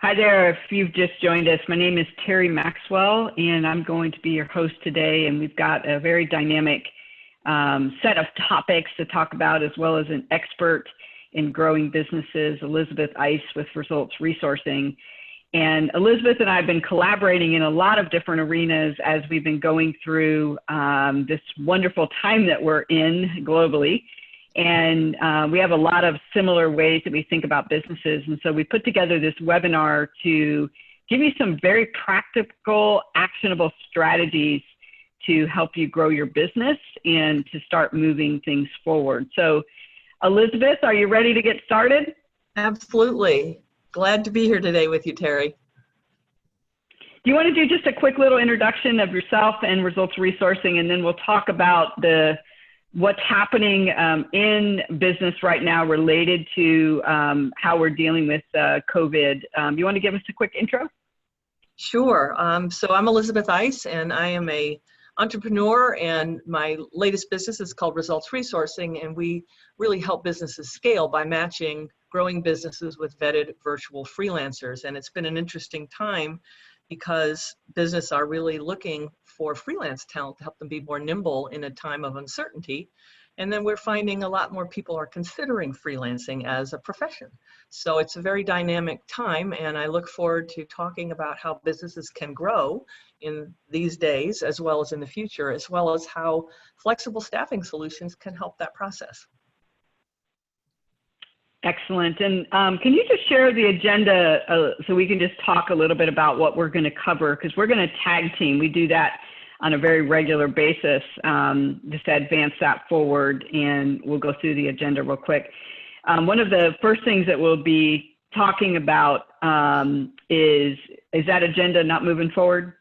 Hi there, if you've just joined us, my name is Terri Maxwell, and I'm going to be your host today, and we've got a very dynamic set of topics to talk about, as well as an expert in growing businesses, Elizabeth Eiss with Results Resourcing. And Elizabeth and I have been collaborating in a lot of different arenas as we've been going through this wonderful time that we're in globally. And we have a lot of similar ways that we think about businesses. And so we put together this webinar to give you some very practical, actionable strategies to help you grow your business and to start moving things forward. So Elizabeth, are you ready to get started? Absolutely. Glad to be here today with you, Terri. Do you want to do just a quick little introduction of yourself and Results Resourcing, and then we'll talk about what's happening in business right now related to how we're dealing with COVID. You want to give us a quick intro? Sure. So I'm Elizabeth Eiss, and I am an entrepreneur, and my latest business is called Results Resourcing, and we really help businesses scale by matching growing businesses with vetted virtual freelancers. And it's been an interesting time because businesses are really looking for freelance talent to help them be more nimble in a time of uncertainty. And then we're finding a lot more people are considering freelancing as a profession. So it's a very dynamic time, and I look forward to talking about how businesses can grow in these days, as well as in the future, as well as how flexible staffing solutions can help that process. Excellent. And can you just share the agenda so we can just talk a little bit about what we're going to cover? Because we're going to tag team. We do that on a very regular basis, just to advance that forward, and we'll go through the agenda real quick. One of the first things that we'll be talking about is that agenda not moving forward?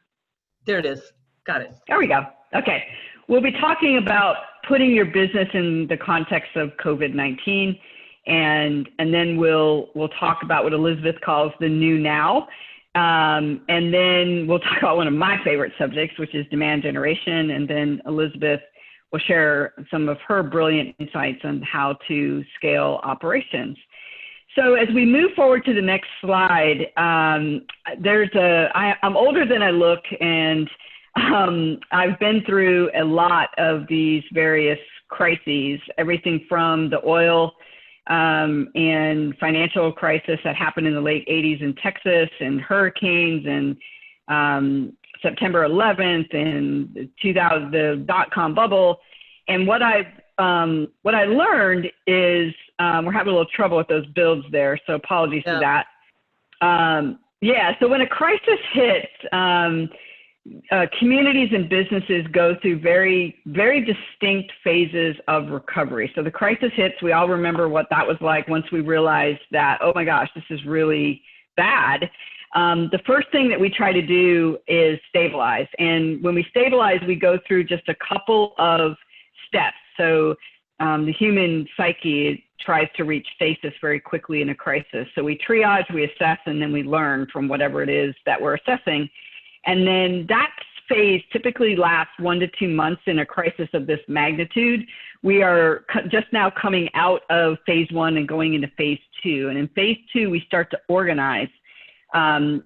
There it is. Got it. There we go. Okay. We'll be talking about putting your business in the context of COVID-19. And then we'll talk about what Elizabeth calls the new now. And then we'll talk about one of my favorite subjects, which is demand generation. And then Elizabeth will share some of her brilliant insights on how to scale operations. So as we move forward to the next slide, I'm older than I look, and I've been through a lot of these various crises, everything from the oil and financial crisis that happened in the late 80s in Texas, and hurricanes, and September 11th, and the dot-com bubble. And what I learned is we're having a little trouble with those builds there, so apologies for that. So when a crisis hits, communities and businesses go through very, very distinct phases of recovery. So the crisis hits, we all remember what that was like once we realized that, oh my gosh, this is really bad. The first thing that we try to do is stabilize. And when we stabilize, we go through just a couple of steps. So the human psyche tries to reach stasis very quickly in a crisis. So we triage, we assess, and then we learn from whatever it is that we're assessing. And then that phase typically lasts 1 to 2 months in a crisis of this magnitude. We are just now coming out of phase 1 and going into phase 2. And in phase 2, we start to organize.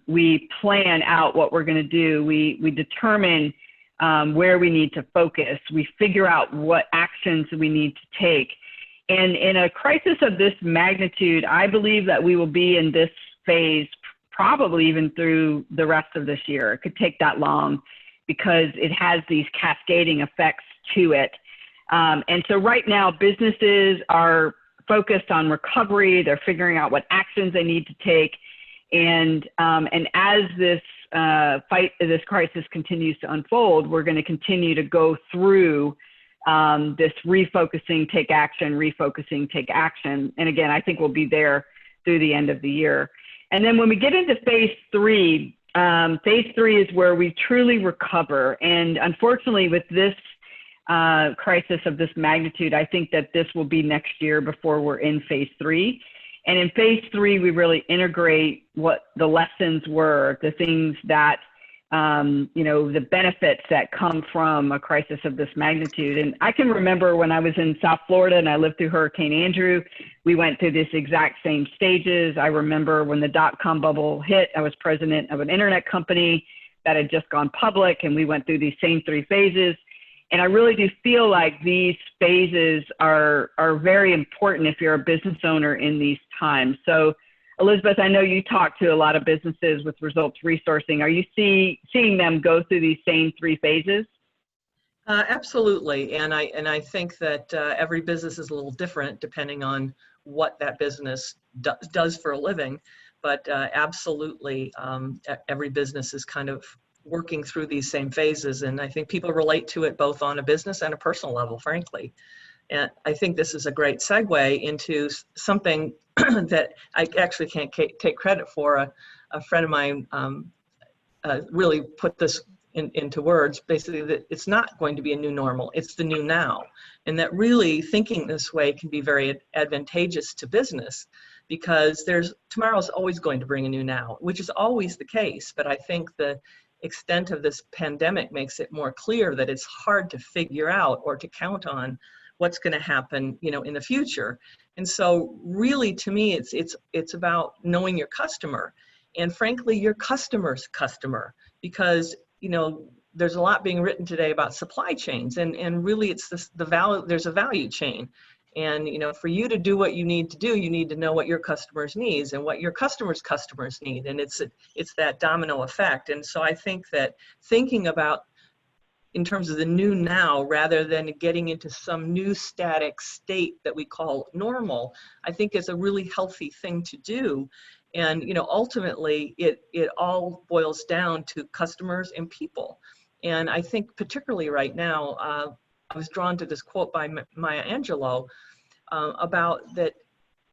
We plan out what we're going to do. We determine where we need to focus. We figure out what actions we need to take. And in a crisis of this magnitude, I believe that we will be in this phase probably even through the rest of this year. It could take that long because it has these cascading effects to it. And so right now, businesses are focused on recovery. They're figuring out what actions they need to take. And as this crisis continues to unfold, we're going to continue to go through this refocusing, take action, refocusing, take action. And again, I think we'll be there through the end of the year. And then when we get into phase 3 is where we truly recover. And unfortunately, with this crisis of this magnitude, I think that this will be next year before we're in phase 3. And in phase 3, we really integrate what the lessons were, the things that the benefits that come from a crisis of this magnitude. And I can remember when I was in South Florida and I lived through Hurricane Andrew, we went through this exact same stages. I remember when the dot-com bubble hit, I was president of an internet company that had just gone public, and we went through these same 3 phases. And I really do feel like these phases are very important if you're a business owner in these times. So Elizabeth, I know you talk to a lot of businesses with results resourcing. Are you seeing them go through these same 3 phases? Absolutely, and I think that every business is a little different depending on what that business does for a living. But absolutely, every business is kind of working through these same phases, and I think people relate to it both on a business and a personal level, frankly. And I think this is a great segue into something that I actually can't take credit for. A friend of mine really put this into words, basically, that it's not going to be a new normal, it's the new now. And that really thinking this way can be very advantageous to business, because tomorrow's always going to bring a new now, which is always the case. But I think the extent of this pandemic makes it more clear that it's hard to figure out or to count on what's going to happen, in the future. And so really, to me, it's about knowing your customer, and frankly, your customer's customer, because, there's a lot being written today about supply chains, and really it's the value, there's a value chain. And, for you to do what you need to do, you need to know what your customers needs and what your customers' customers need. And it's that domino effect. And so I think that thinking about in terms of the new now, rather than getting into some new static state that we call normal, I think is a really healthy thing to do. And, ultimately it all boils down to customers and people. And I think particularly right now, I was drawn to this quote by Maya Angelou about that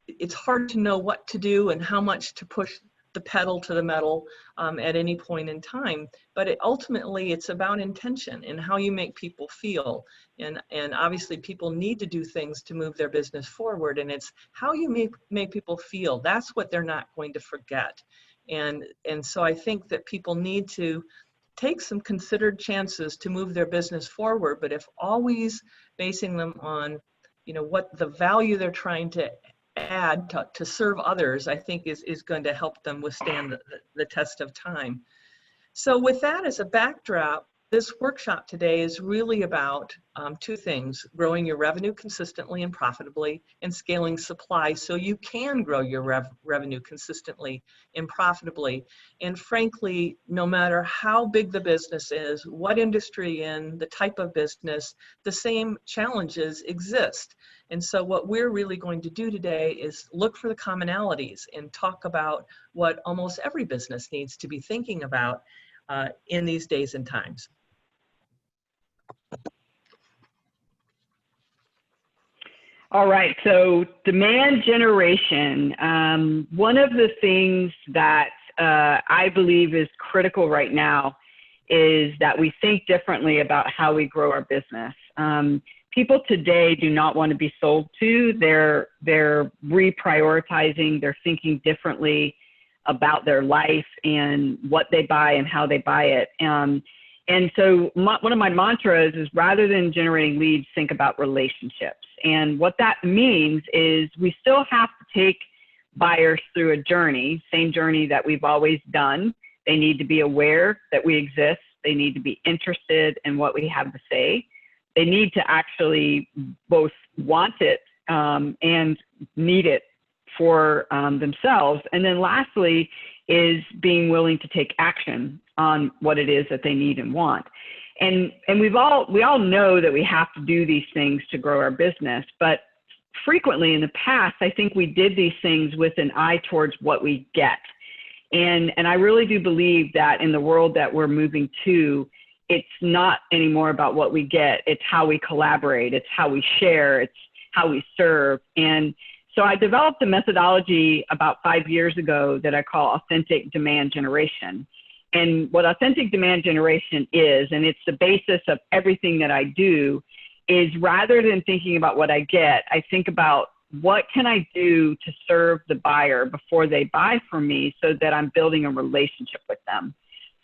it's hard to know what to do and how much to push the pedal to the metal at any point in time. But ultimately, it's about intention and how you make people feel. And obviously, people need to do things to move their business forward. And it's how you make people feel. That's what they're not going to forget. And so I think that people need to take some considered chances to move their business forward, but if always basing them on, what the value they're trying to add to serve others, I think is going to help them withstand the test of time. So with that as a backdrop, this workshop today is really about 2 things: growing your revenue consistently and profitably, and scaling supply so you can grow your revenue consistently and profitably. And frankly, no matter how big the business is, what industry in, the type of business, the same challenges exist. And so what we're really going to do today is look for the commonalities and talk about what almost every business needs to be thinking about in these days and times. All right, so demand generation. One of the things that I believe is critical right now is that we think differently about how we grow our business. People today do not want to be sold to. They're reprioritizing, they're thinking differently about their life and what they buy and how they buy it. And so one of my mantras is, rather than generating leads, think about relationships. And what that means is we still have to take buyers through a journey, same journey that we've always done. They need to be aware that we exist. They need to be interested in what we have to say. They need to actually both want it and need it for themselves. And then lastly is being willing to take action on what it is that they need and want. And we all know that we have to do these things to grow our business, but frequently in the past, I think we did these things with an eye towards what we get. And I really do believe that in the world that we're moving to, it's not anymore about what we get. It's how we collaborate. It's how we share. It's how we serve. And so I developed a methodology about 5 years ago that I call authentic demand generation. And what authentic demand generation is, and it's the basis of everything that I do, is rather than thinking about what I get, I think about what can I do to serve the buyer before they buy from me so that I'm building a relationship with them.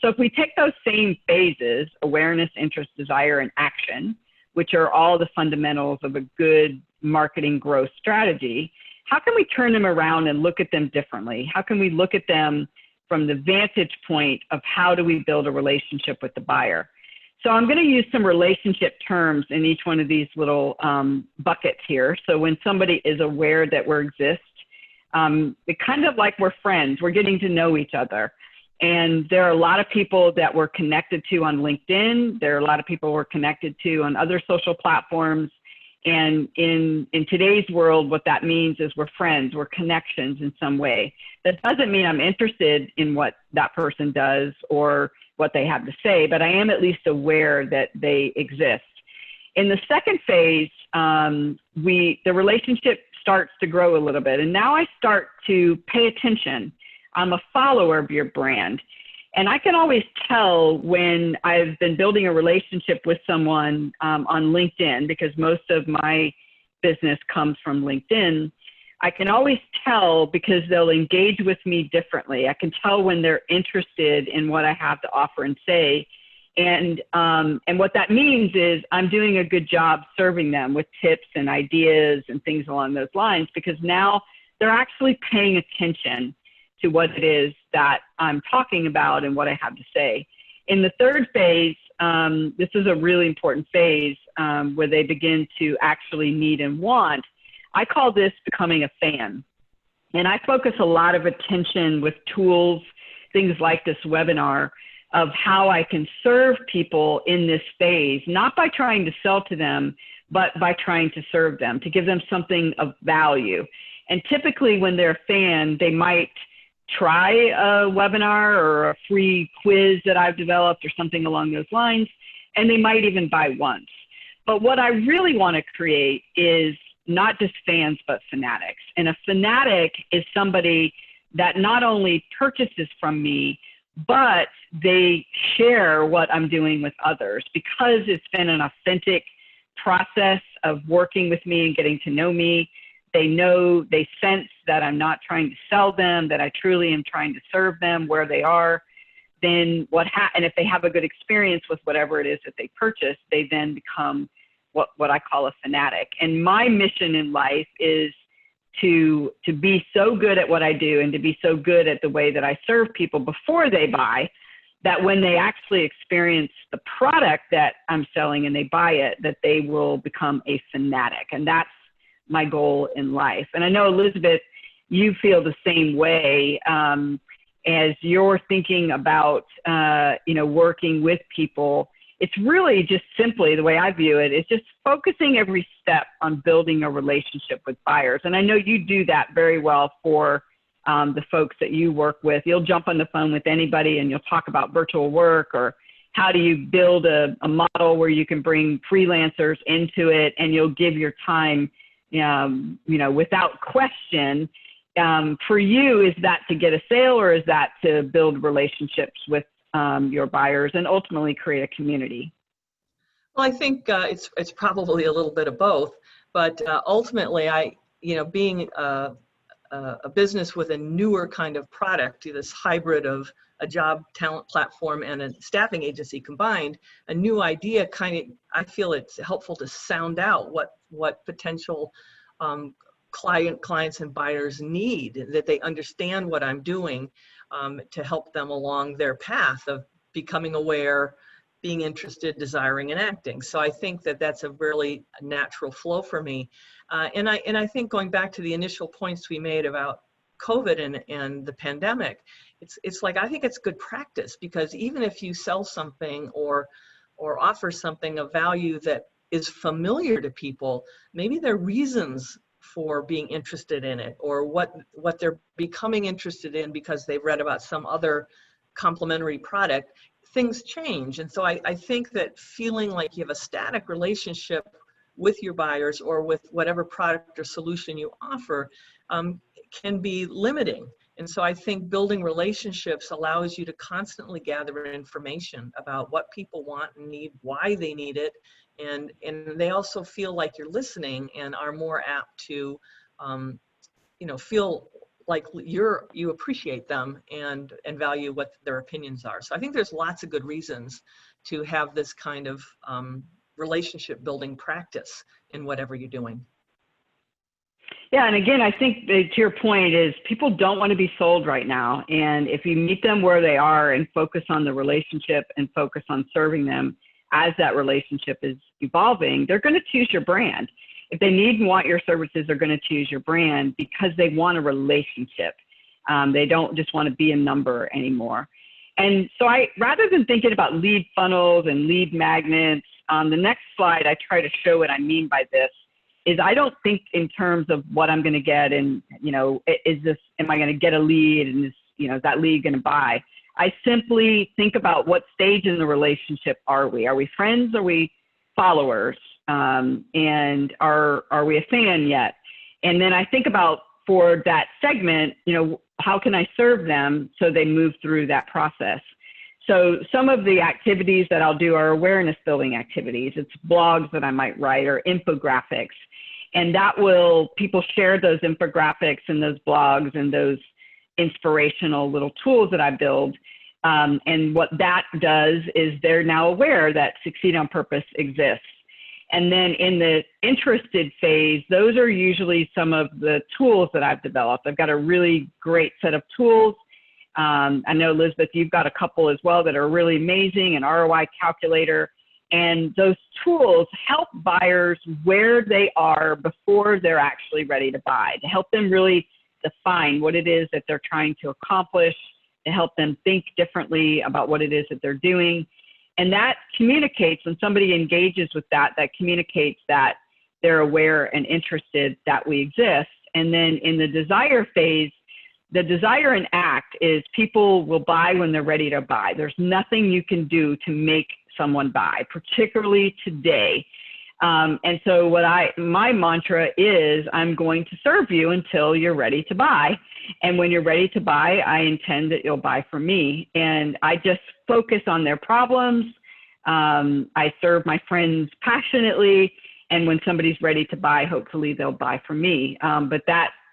So if we take those same phases, awareness, interest, desire, and action, which are all the fundamentals of a good marketing growth strategy, how can we turn them around and look at them differently? How can we look at them from the vantage point of how do we build a relationship with the buyer? So I'm going to use some relationship terms in each one of these little buckets here. So when somebody is aware that we exist, it's kind of like we're friends. We're getting to know each other. And there are a lot of people that we're connected to on LinkedIn. There are a lot of people we're connected to on other social platforms. And in today's world, what that means is we're friends, we're connections in some way. That doesn't mean I'm interested in what that person does or what they have to say, but I am at least aware that they exist. In the second phase, the relationship starts to grow a little bit. And now I start to pay attention. I'm a follower of your brand. And I can always tell when I've been building a relationship with someone on LinkedIn, because most of my business comes from LinkedIn. I can always tell because they'll engage with me differently. I can tell when they're interested in what I have to offer and say. And what that means is I'm doing a good job serving them with tips and ideas and things along those lines, because now they're actually paying attention to what it is that I'm talking about and what I have to say. In the third phase, this is a really important phase where they begin to actually need and want. I call this becoming a fan. And I focus a lot of attention with tools, things like this webinar, of how I can serve people in this phase, not by trying to sell to them, but by trying to serve them, to give them something of value. And typically when they're a fan, they might try a webinar or a free quiz that I've developed or something along those lines, and they might even buy once. But what I really want to create is not just fans, but fanatics. And a fanatic is somebody that not only purchases from me, but they share what I'm doing with others, because it's been an authentic process of working with me and getting to know me. They know, they sense that I'm not trying to sell them, that I truly am trying to serve them where they are. Then and if they have a good experience with whatever it is that they purchase, they then become what I call a fanatic. And my mission in life is to be so good at what I do and to be so good at the way that I serve people before they buy, that when they actually experience the product that I'm selling and they buy it, that they will become a fanatic. And that's my goal in life. And I know, Elizabeth, you feel the same way as you're thinking about, working with people. It's really just simply the way I view it is just focusing every step on building a relationship with buyers. And I know you do that very well for the folks that you work with. You'll jump on the phone with anybody and you'll talk about virtual work, or how do you build a model where you can bring freelancers into it, and you'll give your time, without question. For you, is that to get a sale, or is that to build relationships with your buyers and ultimately create a community? Well, I think it's probably a little bit of both, but ultimately, being a business with a newer kind of product, this hybrid of a job talent platform and a staffing agency combined, a new idea I feel it's helpful to sound out what potential clients and buyers need, that they understand what I'm doing to help them along their path of becoming aware, being interested, desiring, and acting. So I think that that's a really natural flow for me. And I think going back to the initial points we made about COVID and the pandemic, it's like, I think it's good practice, because even if you sell something or offer something of value that is familiar to people, maybe there are reasons for being interested in it, or what they're becoming interested in because they've read about some other complementary product. Things change. And so I think that feeling like you have a static relationship with your buyers or with whatever product or solution you offer can be limiting. And so I think building relationships allows you to constantly gather information about what people want and need, why they need it. And they also feel like you're listening and are more apt to, feel like you appreciate them and value what their opinions are. So I think there's lots of good reasons to have this kind of relationship building practice in whatever you're doing. Yeah, and again, I think to your point is people don't want to be sold right now. And if you meet them where they are and focus on the relationship and focus on serving them as that relationship is evolving, they're going to choose your brand. If they need and want your services, they're going to choose your brand because they want a relationship. They don't just want to be a number anymore. And so rather than thinking about lead funnels and lead magnets, on the next slide, I try to show what I mean by this. Is I don't think in terms of what I'm going to get and, am I going to get a lead and is that lead going to buy? I simply think about what stage in the relationship are we? Are we friends? Are we followers? And are we a fan yet? And then I think about for that segment, how can I serve them so they move through that process? So some of the activities that I'll do are awareness building activities. It's blogs that I might write or infographics. And people share those infographics and those blogs and those inspirational little tools that I build. And what that does is they're now aware that Succeed on Purpose exists. And then in the interested phase, those are usually some of the tools that I've developed. I've got a really great set of tools. I know, Elizabeth, you've got a couple as well that are really amazing, an ROI calculator. And those tools help buyers where they are before they're actually ready to buy, to help them really define what it is that they're trying to accomplish, to help them think differently about what it is that they're doing. And that communicates, when somebody engages with that communicates that they're aware and interested that we exist. And then in the desire phase, the desire and act is people will buy when they're ready to buy. There's nothing you can do to make someone buy, particularly today. And so my mantra is, I'm going to serve you until you're ready to buy. And when you're ready to buy, I intend that you'll buy from me. And I just focus on their problems. I serve my friends passionately. And when somebody's ready to buy, hopefully they'll buy from me. But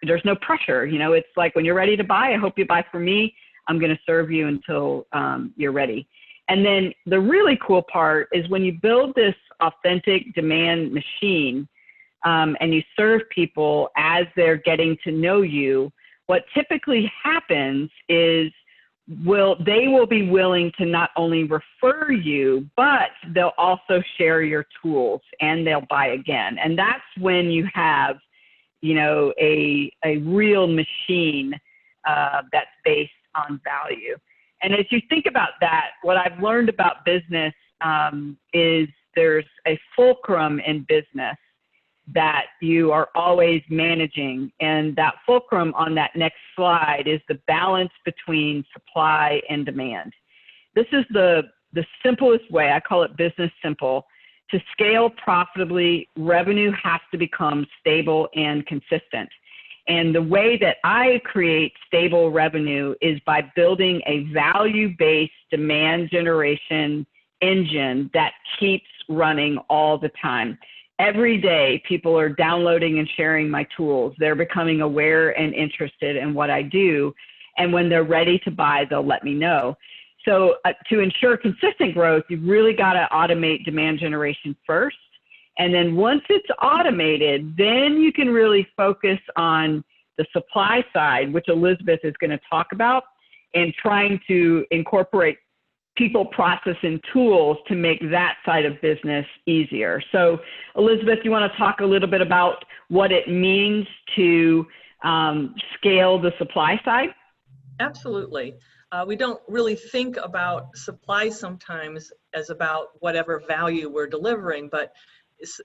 there's no pressure. It's like, when you're ready to buy, I hope you buy from me. I'm going to serve you until you're ready. And then the really cool part is when you build this authentic demand machine and you serve people as they're getting to know you, what typically happens is they will be willing to not only refer you, but they'll also share your tools and they'll buy again. And that's when you have, a real machine that's based on value. And as you think about that, what I've learned about business is there's a fulcrum in business that you are always managing. And that fulcrum on that next slide is the balance between supply and demand. This is the simplest way, I call it business simple. To scale profitably, revenue has to become stable and consistent. And the way that I create stable revenue is by building a value-based demand generation engine that keeps running all the time. Every day, people are downloading and sharing my tools. They're becoming aware and interested in what I do. And when they're ready to buy, they'll let me know. So to ensure consistent growth, you've really got to automate demand generation first. And then once it's automated, then you can really focus on the supply side, which Elizabeth is going to talk about, and trying to incorporate people, process, and tools to make that side of business easier. So Elizabeth, you want to talk a little bit about what it means to scale the supply side? Absolutely. We don't really think about supply sometimes as about whatever value we're delivering, but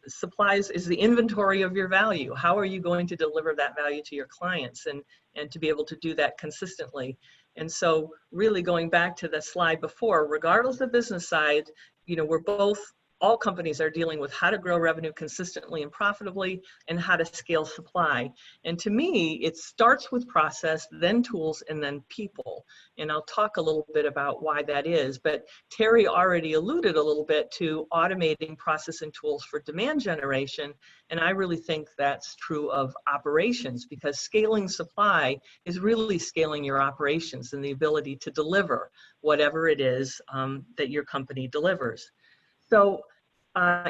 supplies is the inventory of your value. How are you going to deliver that value to your clients and to be able to do that consistently? And so really going back to the slide before, regardless of business side, we're both all companies are dealing with how to grow revenue consistently and profitably and how to scale supply. And to me, it starts with process, then tools, and then people. And I'll talk a little bit about why that is. But Terri already alluded a little bit to automating process and tools for demand generation. And I really think that's true of operations, because scaling supply is really scaling your operations and the ability to deliver whatever it is that your company delivers. So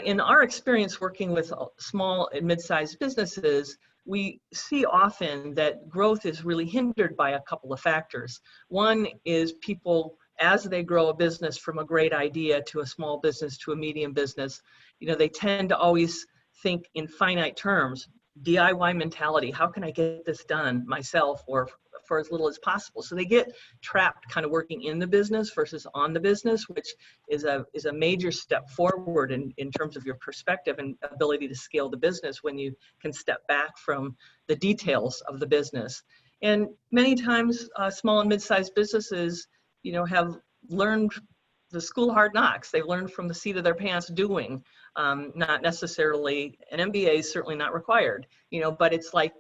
in our experience working with small and mid-sized businesses, we see often that growth is really hindered by a couple of factors. One is people, as they grow a business from a great idea to a small business to a medium business, they tend to always think in finite terms, DIY mentality. How can I get this done myself or for as little as possible? So they get trapped kind of working in the business versus on the business, which is a major step forward in terms of your perspective and ability to scale the business when you can step back from the details of the business. And many times small and mid-sized businesses, have learned the school hard knocks. They've learned from the seat of their pants doing, not necessarily, an MBA is certainly not required, but it's like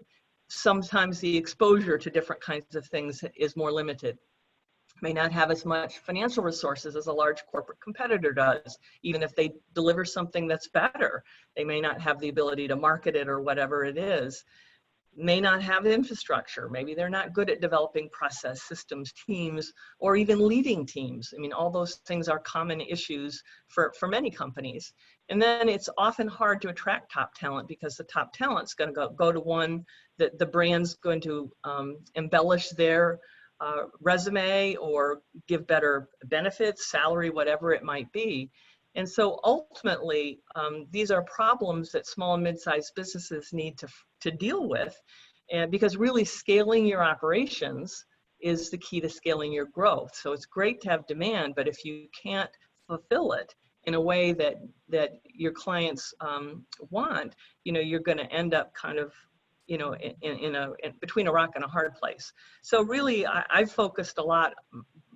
sometimes the exposure to different kinds of things is more limited. May not have as much financial resources as a large corporate competitor does. Even if they deliver something that's better, they may not have the ability to market it or whatever it is. May not have the infrastructure. Maybe they're not good at developing process systems, teams, or even leading teams. I mean, all those things are common issues for many companies. And then it's often hard to attract top talent because the top talent's going to go to one that the brand's going to embellish their resume or give better benefits, salary, whatever it might be. And so ultimately, these are problems that small and mid-sized businesses need to deal with. And because really scaling your operations is the key to scaling your growth. So it's great to have demand, but if you can't fulfill it in a way that your clients want, you're going to end up kind of, in between a rock and a hard place. So really, I've focused a lot,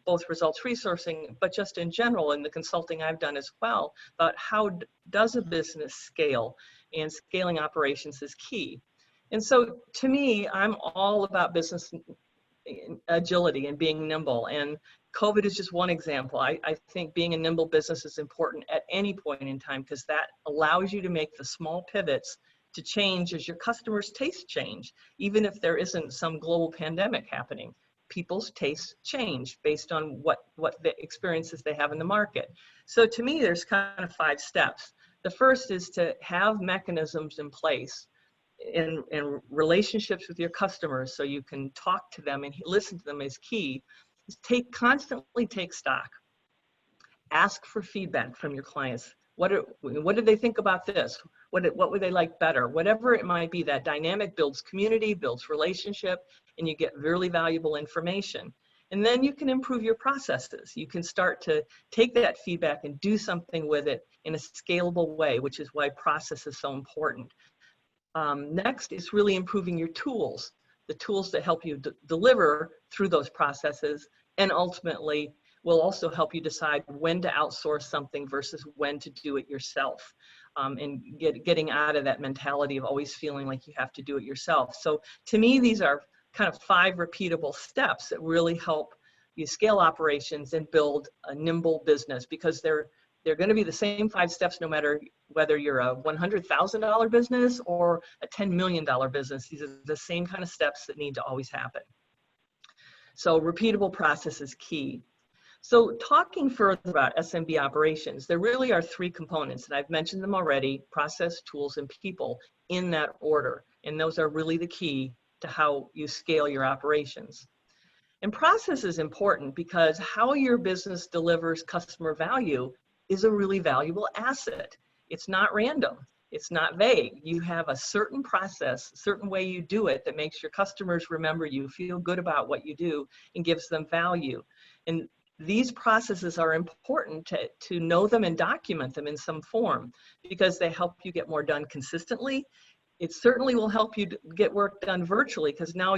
both results resourcing, but just in general in the consulting I've done as well, about how does a business scale, and scaling operations is key. And so to me, I'm all about business agility and being nimble. And COVID is just one example. I think being a nimble business is important at any point in time because that allows you to make the small pivots to change as your customers' tastes change, even if there isn't some global pandemic happening. People's tastes change based on what the experiences they have in the market. So to me, there's kind of 5 steps. The first is to have mechanisms in place in relationships with your customers so you can talk to them and listen to them is key. Constantly take stock. Ask for feedback from your clients. What did they think about this? What would they like better? Whatever it might be, that dynamic builds community, builds relationship, and you get really valuable information. And then you can improve your processes. You can start to take that feedback and do something with it in a scalable way, which is why process is so important. Next is really improving your tools, the tools that help you deliver through those processes, and ultimately will also help you decide when to outsource something versus when to do it yourself, and getting out of that mentality of always feeling like you have to do it yourself. So to me, these are kind of 5 repeatable steps that really help you scale operations and build a nimble business, because they're going to be the same 5 steps no matter whether you're a $100,000 business or a $10 million business. These are the same kind of steps that need to always happen. So repeatable process is key. So talking further about SMB operations, there really are 3 components, and I've mentioned them already: process, tools, and people, in that order. And those are really the key to how you scale your operations. And process is important because how your business delivers customer value is a really valuable asset. It's not random. It's not vague. You have a certain process, certain way you do it that makes your customers remember you, feel good about what you do, and gives them value. And these processes are important to know them and document them in some form because they help you get more done consistently. It certainly will help you get work done virtually because now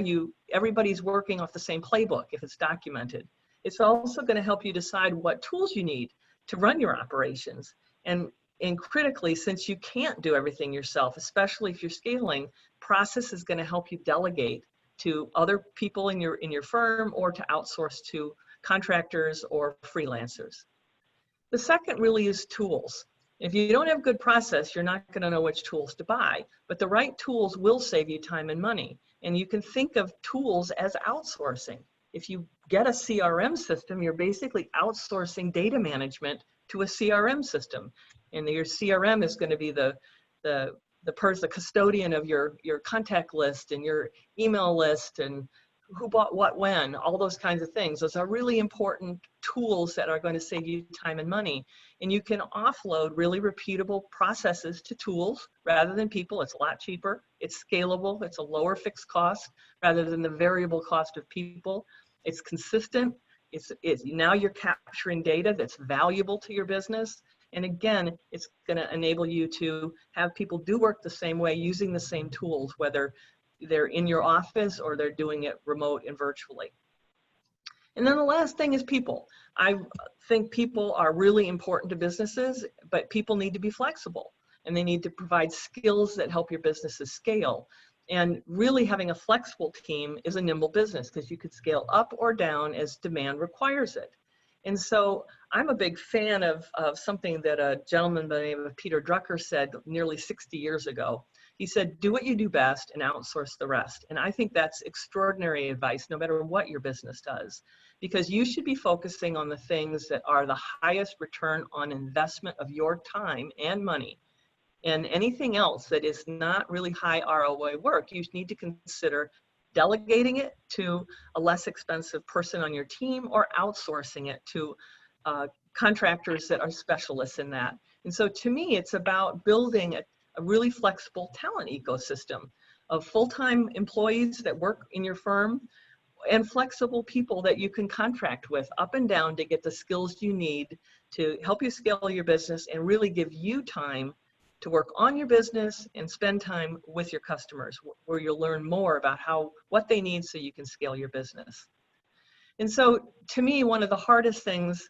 everybody's working off the same playbook if it's documented. It's also going to help you decide what tools you need to run your operations. And and critically, since you can't do everything yourself, especially if you're scaling, process is going to help you delegate to other people in your firm, or to outsource to contractors or freelancers. The second really is tools. If you don't have good process, you're not going to know which tools to buy, but the right tools will save you time and money. And you can think of tools as outsourcing. If you get a CRM system, you're basically outsourcing data management to a CRM system. And your CRM is going to be the custodian of your contact list and your email list and who bought what when, all those kinds of things. Those are really important tools that are going to save you time and money. And you can offload really repeatable processes to tools rather than people. It's a lot cheaper. It's scalable. It's a lower fixed cost rather than the variable cost of people. It's consistent. It's now you're capturing data that's valuable to your business. And again, it's going to enable you to have people do work the same way using the same tools, whether they're in your office or they're doing it remote and virtually. And then the last thing is people. I think people are really important to businesses, but people need to be flexible and they need to provide skills that help your businesses scale. And really having a flexible team is a nimble business because you could scale up or down as demand requires it. And so I'm a big fan of something that a gentleman by the name of Peter Drucker said nearly 60 years ago. He said, do what you do best and outsource the rest. And I think that's extraordinary advice, no matter what your business does, because you should be focusing on the things that are the highest return on investment of your time and money. And anything else that is not really high ROI work, you need to consider delegating it to a less expensive person on your team or outsourcing it to contractors that are specialists in that. And so to me, it's about building a really flexible talent ecosystem of full-time employees that work in your firm and flexible people that you can contract with up and down to get the skills you need to help you scale your business and really give you time to work on your business and spend time with your customers, where you'll learn more about what they need so you can scale your business. And so to me, one of the hardest things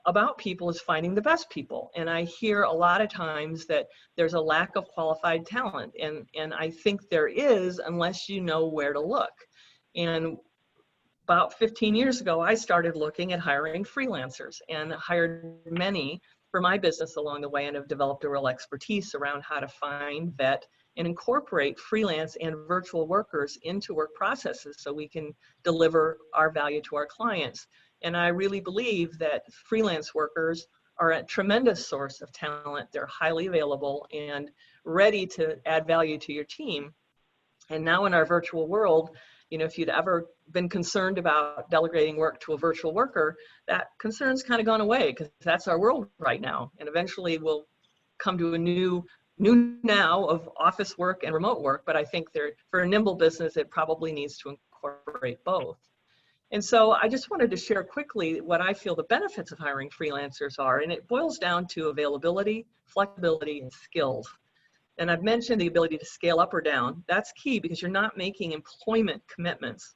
about people is finding the best people. And I hear a lot of times that there's a lack of qualified talent. And I think there is, unless you know where to look. And about 15 years ago, I started looking at hiring freelancers and hired many for my business along the way, and have developed a real expertise around how to find, vet, and incorporate freelance and virtual workers into work processes so we can deliver our value to our clients. And I really believe that freelance workers are a tremendous source of talent. They're highly available and ready to add value to your team. And now in our virtual world, you know, if you'd ever been concerned about delegating work to a virtual worker, that concern's kind of gone away because that's our world right now. And eventually we'll come to a new now of office work and remote work. But I think for a nimble business, it probably needs to incorporate both. And so I just wanted to share quickly what I feel the benefits of hiring freelancers are. And it boils down to availability, flexibility, and skills. And I've mentioned the ability to scale up or down. That's key because you're not making employment commitments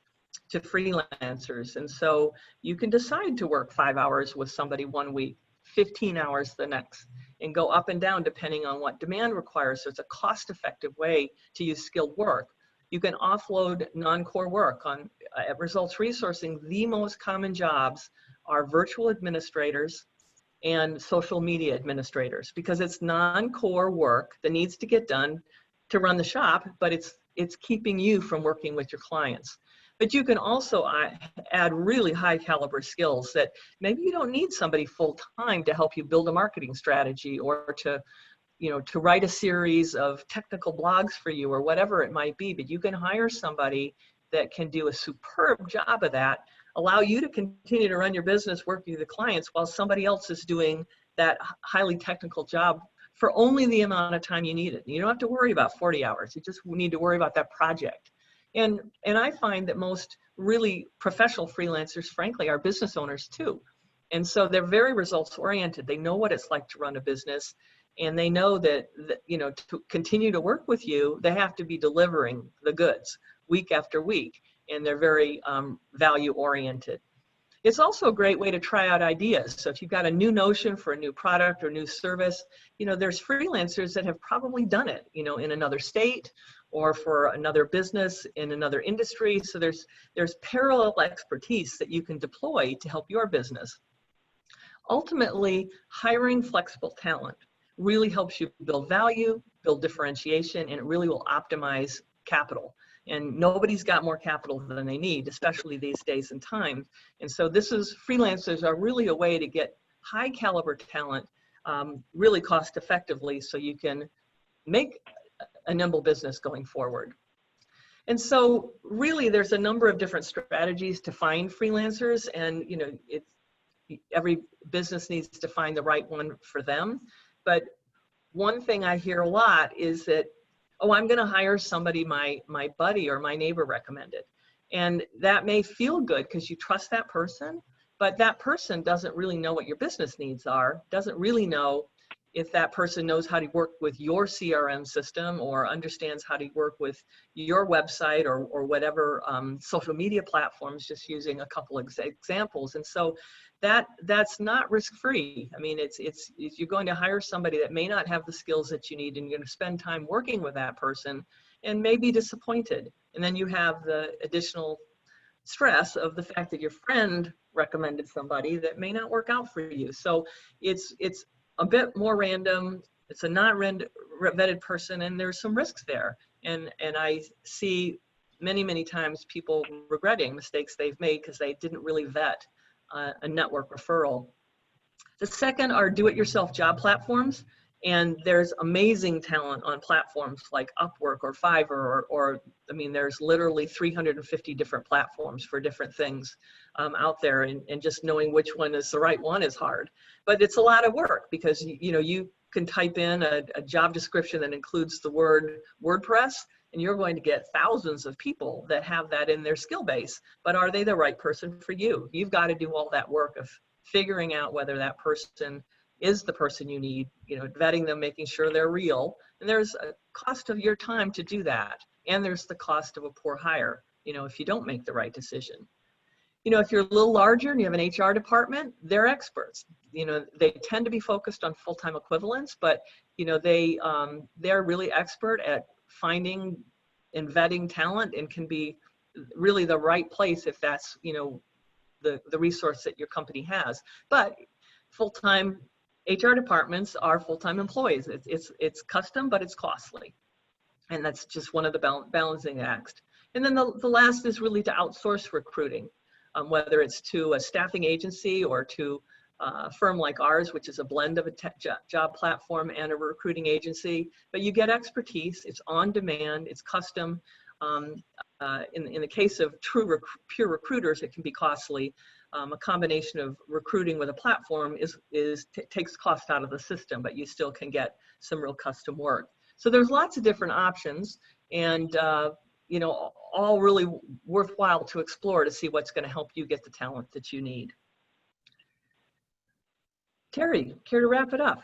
to freelancers. And so you can decide to work 5 hours with somebody one week, 15 hours the next, and go up and down depending on what demand requires. So it's a cost-effective way to use skilled work. You can offload non-core work. At Results Resourcing, the most common jobs are virtual administrators and social media administrators, because it's non-core work that needs to get done to run the shop, but it's keeping you from working with your clients. But you can also add really high caliber skills that maybe you don't need somebody full-time to help you build a marketing strategy or to write a series of technical blogs for you or whatever it might be, but you can hire somebody that can do a superb job of that, allow you to continue to run your business working with the clients while somebody else is doing that highly technical job for only the amount of time you need it. You don't have to worry about 40 hours. You just need to worry about that project. And I find that most really professional freelancers, frankly, are business owners too. And so they're very results oriented. They know what it's like to run a business. And they know that, to continue to work with you, they have to be delivering the goods week after week. And they're very value oriented. It's also a great way to try out ideas. So if you've got a new notion for a new product or new service, there's freelancers that have probably done it, in another state or for another business in another industry. So there's parallel expertise that you can deploy to help your business. Ultimately, hiring flexible talent really helps you build value, build differentiation, and it really will optimize capital. And nobody's got more capital than they need, especially these days and times. And so freelancers are really a way to get high caliber talent really cost effectively so you can make a nimble business going forward. And so really there's a number of different strategies to find freelancers, and every business needs to find the right one for them. But one thing I hear a lot is that, oh, I'm going to hire somebody my buddy or my neighbor recommended. And that may feel good because you trust that person, but that person doesn't really know what your business needs are, doesn't really know if that person knows how to work with your CRM system or understands how to work with your website or whatever social media platforms, just using a couple of examples. And so that's not risk-free. I mean, it's you're going to hire somebody that may not have the skills that you need, and you're going to spend time working with that person and may be disappointed. And then you have the additional stress of the fact that your friend recommended somebody that may not work out for you. So it's a bit more random. It's a not vetted person, and there's some risks there. And I see many times people regretting mistakes they've made because they didn't really vet a network referral. The second are do-it-yourself job platforms. And there's amazing talent on platforms like Upwork or Fiverr, or I mean, there's literally 350 different platforms for different things out there, and just knowing which one is the right one is hard. But it's a lot of work because you can type in a job description that includes the word WordPress, and you're going to get thousands of people that have that in their skill base. But are they the right person for you? You've got to do all that work of figuring out whether that person is the person you need, vetting them, making sure they're real. And there's a cost of your time to do that. And there's the cost of a poor hire, if you don't make the right decision. If you're a little larger and you have an HR department, they're experts. They tend to be focused on full-time equivalents, but they're really expert at finding and vetting talent, and can be really the right place if that's, the resource that your company has. But full-time HR departments are full-time employees. It's custom, but it's costly. And that's just one of the balancing acts. And then the last is really to outsource recruiting, whether it's to a staffing agency or to a firm like ours, which is a blend of a job platform and a recruiting agency. But you get expertise, it's on demand, it's custom. In the case of pure recruiters, it can be costly. A combination of recruiting with a platform takes cost out of the system, but you still can get some real custom work. So there's lots of different options, and all really worthwhile to explore to see what's going to help you get the talent that you need. Terri, care to wrap it up?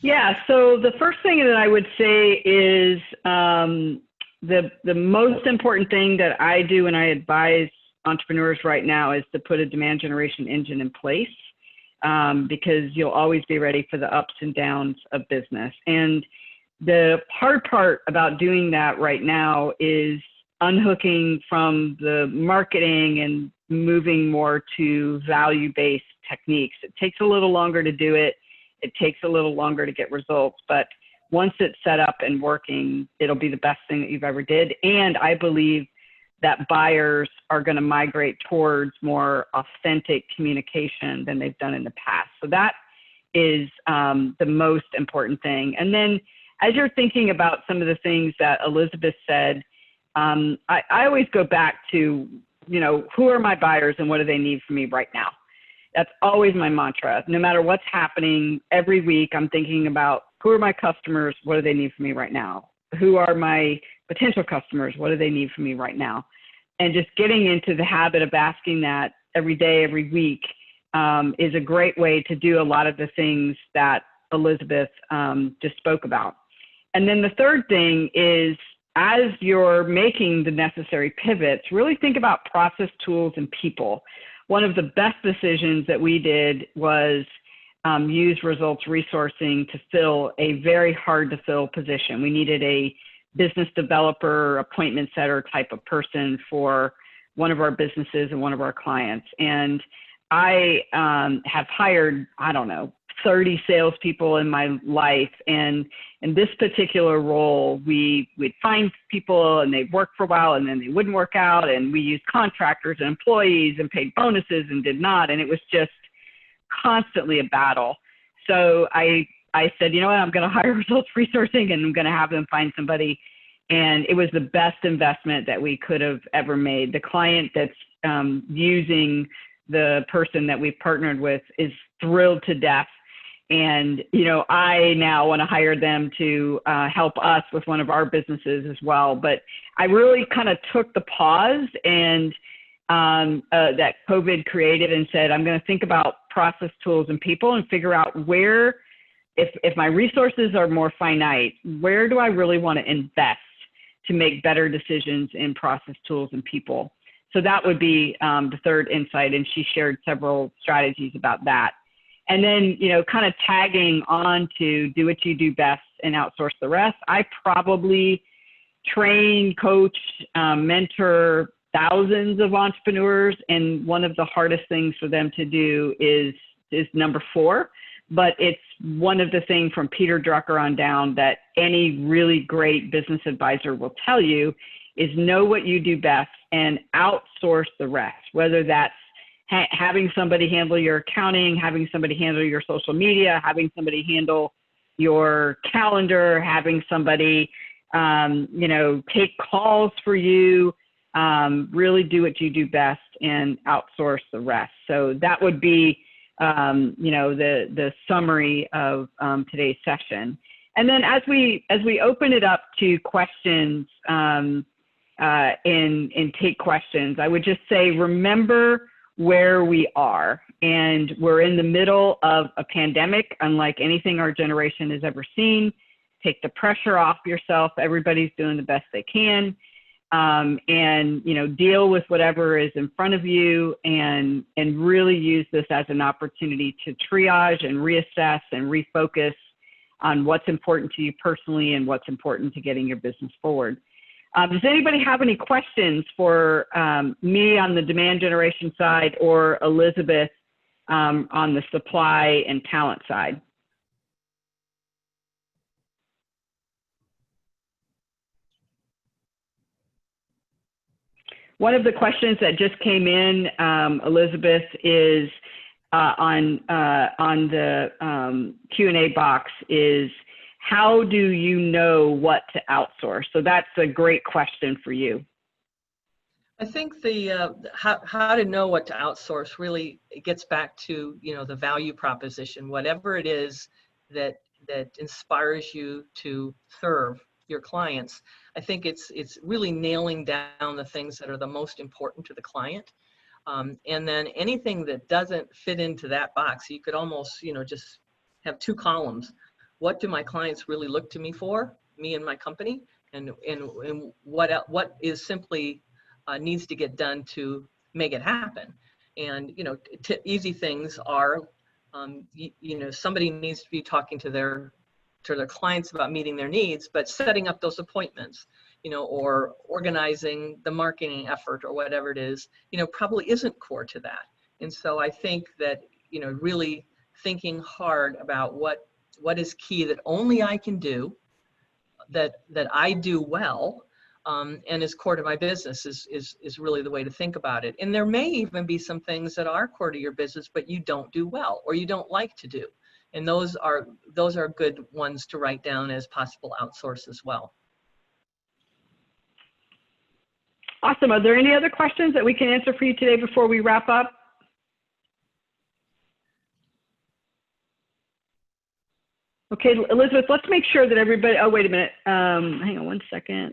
Yeah, so the first thing that I would say is the most important thing that I do and I advise entrepreneurs right now is to put a demand generation engine in place, because you'll always be ready for the ups and downs of business. And the hard part about doing that right now is unhooking from the marketing and moving more to value-based techniques. It takes a little longer to do it. It takes a little longer to get results, but once it's set up and working, it'll be the best thing that you've ever did. And I believe that buyers are going to migrate towards more authentic communication than they've done in the past. So that is the most important thing. And then as you're thinking about some of the things that Elizabeth said, I always go back to, who are my buyers and what do they need from me right now? That's always my mantra. No matter what's happening, every week I'm thinking about who are my customers, what do they need from me right now? Who are my potential customers, what do they need from me right now? And just getting into the habit of asking that every day, every week is a great way to do a lot of the things that Elizabeth just spoke about. And then the third thing is as you're making the necessary pivots, really think about process, tools, and people. One of the best decisions that we did was use results resourcing to fill a very hard to fill position. We needed a business developer, appointment setter type of person for one of our businesses and one of our clients. And I have hired, I don't know, 30 salespeople in my life. And in this particular role, we'd find people and they'd work for a while and then they wouldn't work out. And we used contractors and employees and paid bonuses and did not. And it was just constantly a battle. So I said, you know what, I'm going to hire results resourcing and I'm going to have them find somebody. And it was the best investment that we could have ever made. The client that's using the person that we've partnered with is thrilled to death. And, you know, I now want to hire them to help us with one of our businesses as well. But I really kind of took the pause and that COVID created and said, I'm going to think about process, tools, and people and figure out where, if my resources are more finite, where do I really want to invest to make better decisions in process, tools, and people? So that would be the third insight. And she shared several strategies about that. And then, you know, kind of tagging on to do what you do best and outsource the rest. I probably train, coach, mentor thousands of entrepreneurs. And one of the hardest things for them to do is number 4. But it's one of the things from Peter Drucker on down that any really great business advisor will tell you is know what you do best and outsource the rest, whether that's having somebody handle your accounting, having somebody handle your social media, having somebody handle your calendar, having somebody, you know, take calls for you, really do what you do best and outsource the rest. So that would be, you know, the summary of today's session. And then as we open it up to questions and take questions, I would just say, remember where we are. And we're in the middle of a pandemic, unlike anything our generation has ever seen. Take the pressure off yourself. Everybody's doing the best they can. And, you know, deal with whatever is in front of you and really use this as an opportunity to triage and reassess and refocus on what's important to you personally and what's important to getting your business forward. Does anybody have any questions for me on the demand generation side or Elizabeth on the supply and talent side? One of the questions that just came in, Elizabeth, is on the Q&A box is, how do you know what to outsource? So that's a great question for you. I think the how to know what to outsource really gets back to, you know, the value proposition, whatever it is that inspires you to serve your clients. I think it's really nailing down the things that are the most important to the client. And then anything that doesn't fit into that box, you could almost, you know, just have 2 columns. What do my clients really look to me for, me and my company, and what is simply needs to get done to make it happen? And, you know, easy things are, you know, somebody needs to be talking to their clients about meeting their needs, but setting up those appointments, you know, or organizing the marketing effort or whatever it is, you know, probably isn't core to that. And so I think that, you know, really thinking hard about what is key that only I can do, that I do well, and is core to my business is really the way to think about it. And there may even be some things that are core to your business, but you don't do well or you don't like to do. And those are good ones to write down as possible outsource as well. Awesome. Are there any other questions that we can answer for you today before we wrap up? Okay, Elizabeth, let's make sure that everybody, oh, wait a minute. Hang on one second.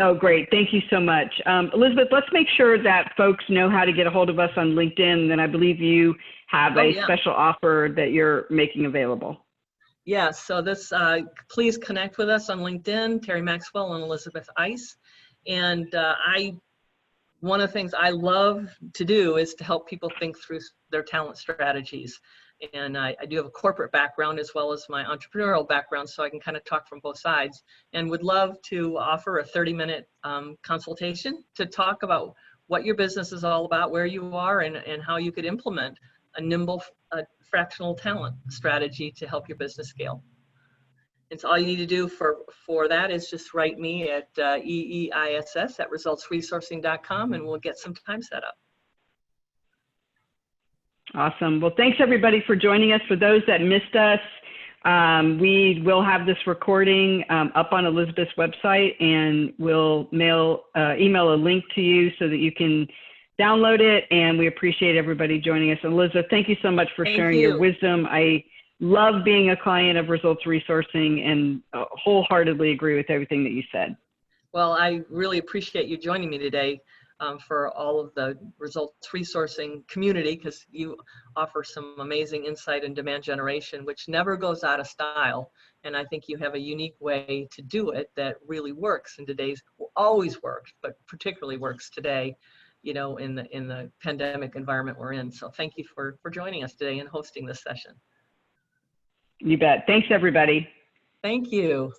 Oh, great. Thank you so much. Elizabeth, let's make sure that folks know how to get a hold of us on LinkedIn. And I believe you have a special offer that you're making available. Yeah, so this, please connect with us on LinkedIn, Terri Maxwell and Elizabeth Eiss. And one of the things I love to do is to help people think through their talent strategies. And I do have a corporate background as well as my entrepreneurial background, so I can kind of talk from both sides, and would love to offer a 30-minute consultation to talk about what your business is all about, where you are, and how you could implement a nimble fractional talent strategy to help your business scale. And so all you need to do for that is just write me at EEISS@resultsresourcing.com, and we'll get some time set up. Awesome. Well, thanks everybody for joining us. For those that missed us, we will have this recording up on Elizabeth's website, and we'll email a link to you so that you can download it. And we appreciate everybody joining us. Elizabeth, thank you so much for sharing your wisdom. I love being a client of Results Resourcing and wholeheartedly agree with everything that you said. Well, I really appreciate you joining me today for all of the Results Resourcing community, because you offer some amazing insight and demand generation, which never goes out of style. And I think you have a unique way to do it that really works in today's, always worked, but particularly works today, you know, in the pandemic environment we're in. So thank you for joining us today and hosting this session. You bet. Thanks, everybody. Thank you.